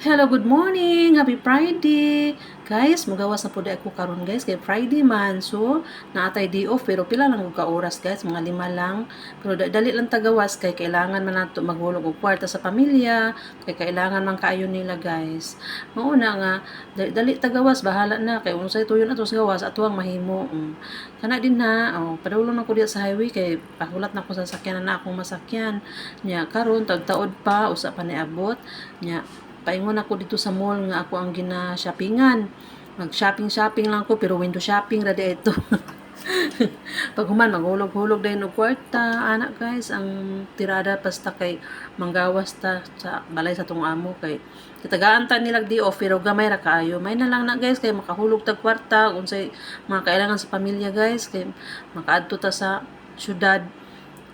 Hello, good morning. Happy Friday. Guys, magawas na po ako karon guys kay Friday man. So, naatay day off pero pila lang og ka oras guys, mga 5 lang. Pero dali lang tagawas kay kailangan man nato maghulog og kwarta sa pamilya, kay kailangan man kaayo nila guys. Mauna nga dali tagawas bahala na kay unsay tuyon ato sa gawas atuang mahimo. Kana din na, padulong na ko diya sa highway kay pahulat na ko sa sakyanan na akong masakyan. Nya karon tagtaod pa usa pa niabot. Nya paingon ako dito sa mall nga ako ang gina-shoppingan. Mag-shopping lang ko pero window shopping ra di ito. Pag human maghulog-hulog din og kwarta, anak guys, ang tirada basta kay manggawas ta sa balay sa tong amo kay kitagaan ta nila di off pero gamay ra kaayo. May na lang na guys kay makahulog tag kwarta unsay mga kailangan sa pamilya guys kay makaadto ta sa syudad.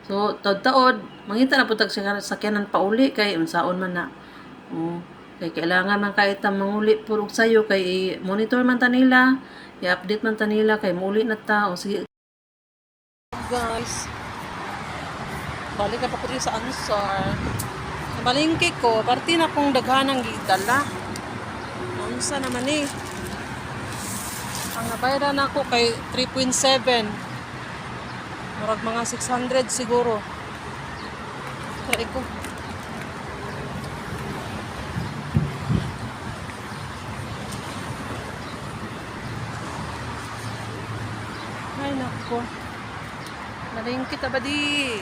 So, taod-taod, mangita na po tag sakyanan pa uli kay unsaon man na. Kay kailangan man kahit ang manguli purog sayo kay monitor man ta nila, i-update man ta nila kay muli na ta o sige guys. Balik na pa ko rin sa Ansar. Nabalingki ko, parti na kong daghanang gidala. Unsa naman eh. Ang nabayaran ako kay 3.7. Murag mga 600 siguro. Try ko. Ay, nako. Maling kita ba di?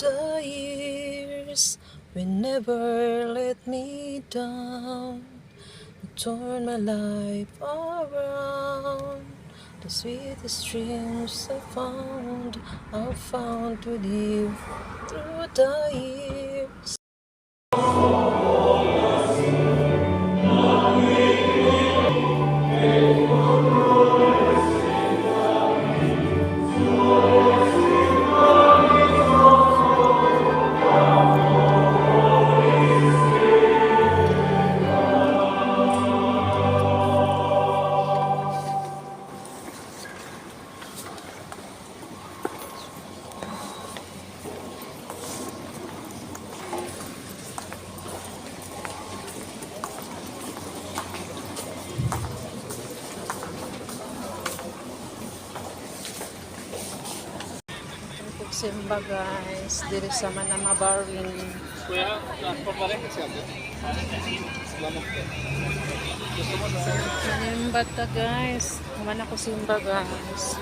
The years will never let me down. You turn my life around. The sweetest dreams I've found with you through the years. Simba guys, diri sa Manama Barin. Simba ta guys. Naman ako Simba guys.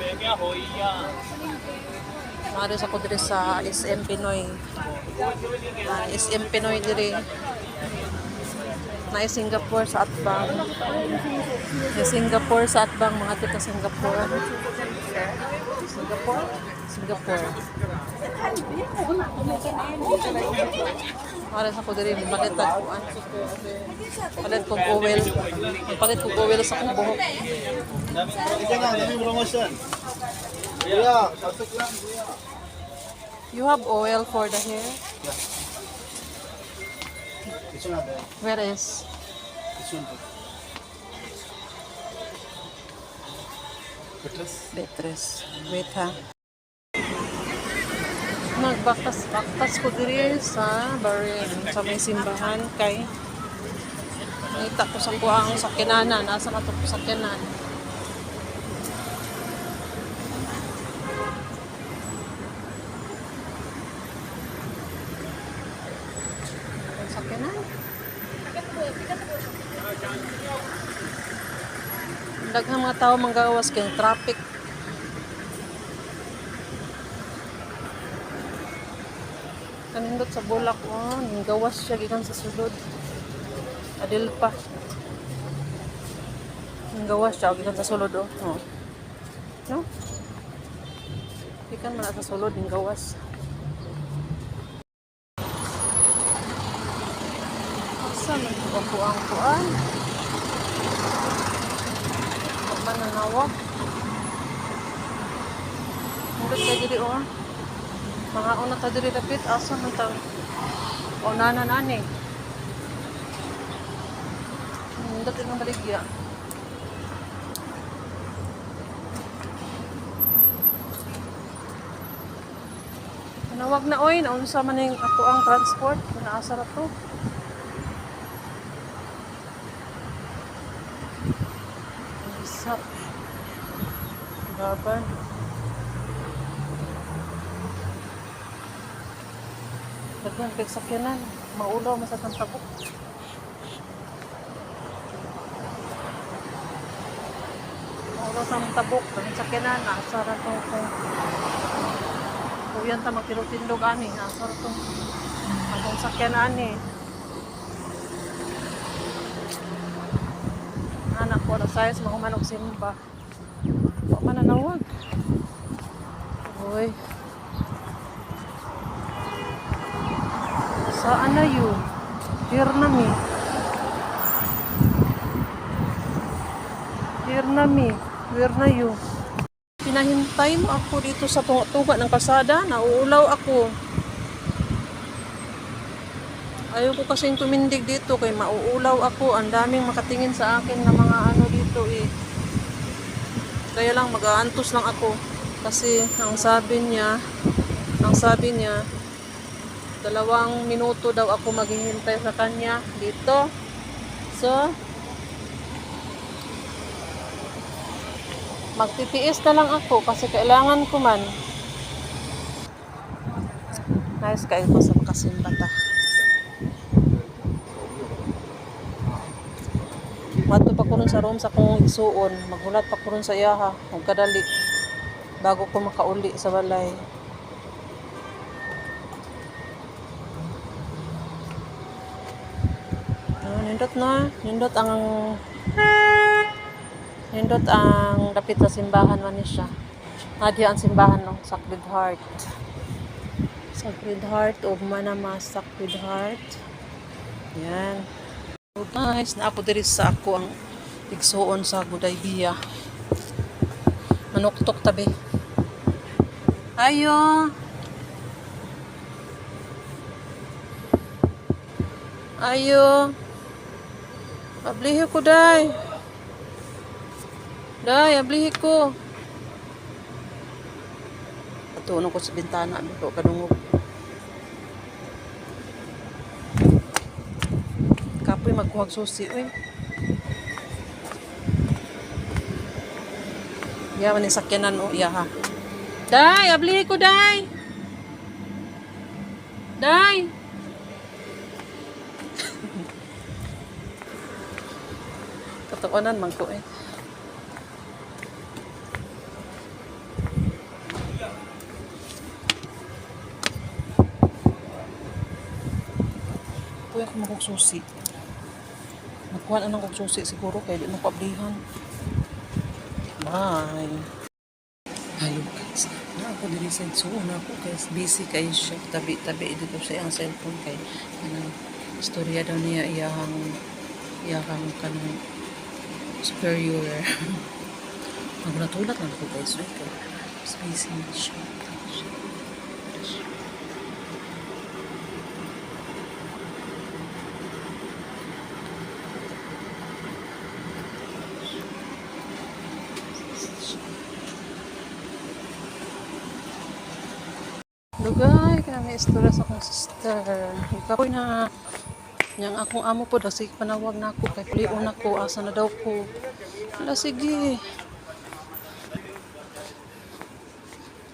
Maris ako diri sa SM Pinoy. SM Pinoy diri. Na Singapore sa Atbang. Singapore sa Atbang, mga tita Singapore. Singapore. Maras ako diri palit tagpuan. Palit kong oil. Palit kong oil sa akong buhok. You have oil for the hair? Where is? Betres. Wait ha. Nagbaktas ko diri sa Barin, sa may simbahan kay nakita ko sa kuang sakyanan. Nasa ka to sakyanan? Sakyanan? Daghang mga tao manggawas kay traffic. Kanindot sa bulak gawas siya gikan sa sulod. Adil pa. Gawas siya gikan sa sulod No? Gikan man sa sulod gawas. Asa man ko ang kuan? Mananawag. Murag ka diri mga una ta diri dapit asa man ta. Nanan ani. Dapit ng baligya. Nawag na oy, naunsa man ning ako ang transport, naasar to. Isa. Gaban. Daghan kay sakyanan, maulaw masatang tabok. Maulaw sa tabok, daghan sakyanan, naasar to ko. Kuyan ta magtirutindog ani, naasar to. Akong sakyanan ani. Anak ko na sayas mahumanog simba. Wa man nanawag. Uy. Saan na yun? Here na mi. Here na mi. Where na you? Pinahintay mo ako dito sa tunga ng kalsada. Nauulaw ako. Ayaw ko kasing tumindig dito kay mauulaw ako. Ang daming makatingin sa akin na mga ano dito eh. Kaya lang mag-aantos lang ako. Kasi ang sabi niya 2 minuto daw ako maghihintay sa kanya dito. So, magtitiis na lang ako kasi kailangan ko man. Nice kayo ko sa makasimba ta. Mato pa ko rin sa room sa kong igsuon. Maghulat pa ko rin sa iyaha. Magkadali. Bago ko makauli sa balay. Nindot ang dapit sa simbahan man siya. Diya ang simbahan ng Sacred Heart. Sacred Heart o Manama Sacred Heart. Yan. So guys, naapo diri sa ako ang igsuon sa Gudaybiya. Manuktok tabi. Ayo. Ayo. Ablihi ko day. Day, ablihi ko. Patuno ko sa bintana, bito kadungog. Kapoy magkuhag susi, oy. Yaman yung sakyanan, o, iyaha. Day, ablihi ko, day. Day. Tatawanan man ko, eh. Puya ko magkuksusi. Magkuhan anong kuksusi siguro kaya di mo paablihan. Bye. Hello guys. Na ako diri sa igsuon ako kay busy kay siya. Tabi-tabi dito sa iyang cellphone kay anong istorya daw niya iyahang kanang superior. Magulatulat lang ako guys. Okay. Busy siya. Dugay, kaya may istorya sa akong sister. Ikaw na, yang akong amo po, dasig panawag na ako, kay plion ako, asa na daw ko. Wala, sige.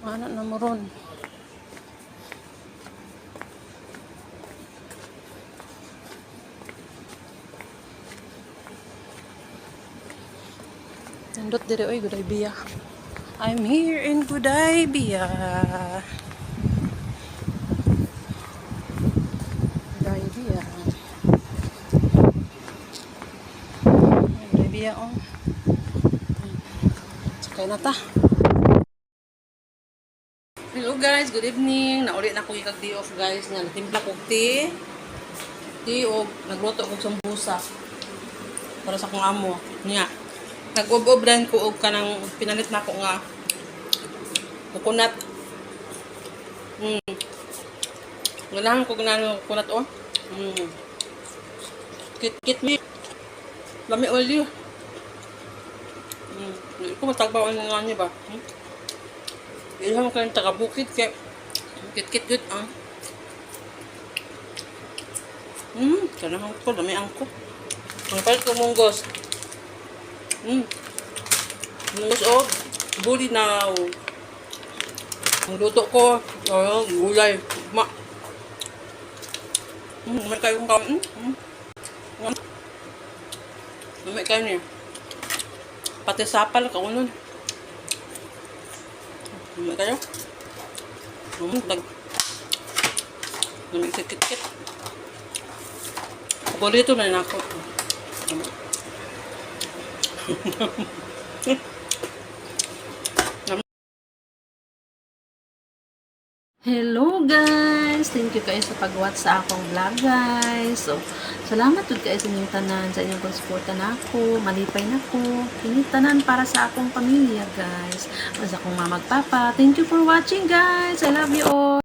Ano na mo ron? Nandot dire, oy, Gudaybiya. I'm here in Gudaybiya. Gudaybiya, oh. Sakay na ta. Hello guys, good evening. Naulit na ko ikag day off guys. Nga, natimpla ko tea. Tea o nagluto ko sambusa. Para sa kong amo. Nga. Nag-ob-obran ko og kanang pinalit na ko nga coconut. Ganahan ko ganang coconut oh. Kit me. Lami oli. Ko matagbaw ang nga niya ba? Ilang ko yung taga-bukid kaya Kit-kit good, ah. Kanang ko, dami angko. Ang palit ko munggos. Munggos o, bulinaw. Ang luto ko, gulay. May kayong kain. May kayo niya. Pati sapal, kaunon. May kayo. May kit-kit. Paborito na ako. Hello guys! Thank you kayo sa pag-watch sa akong vlog guys. So, salamattud kayo sa inyong tanan, sa inyong pagsuporta na ako. Malipay na ko. Tanan para sa akong pamilya guys. Mas akong mamagpapa. Thank you for watching guys. I love you all.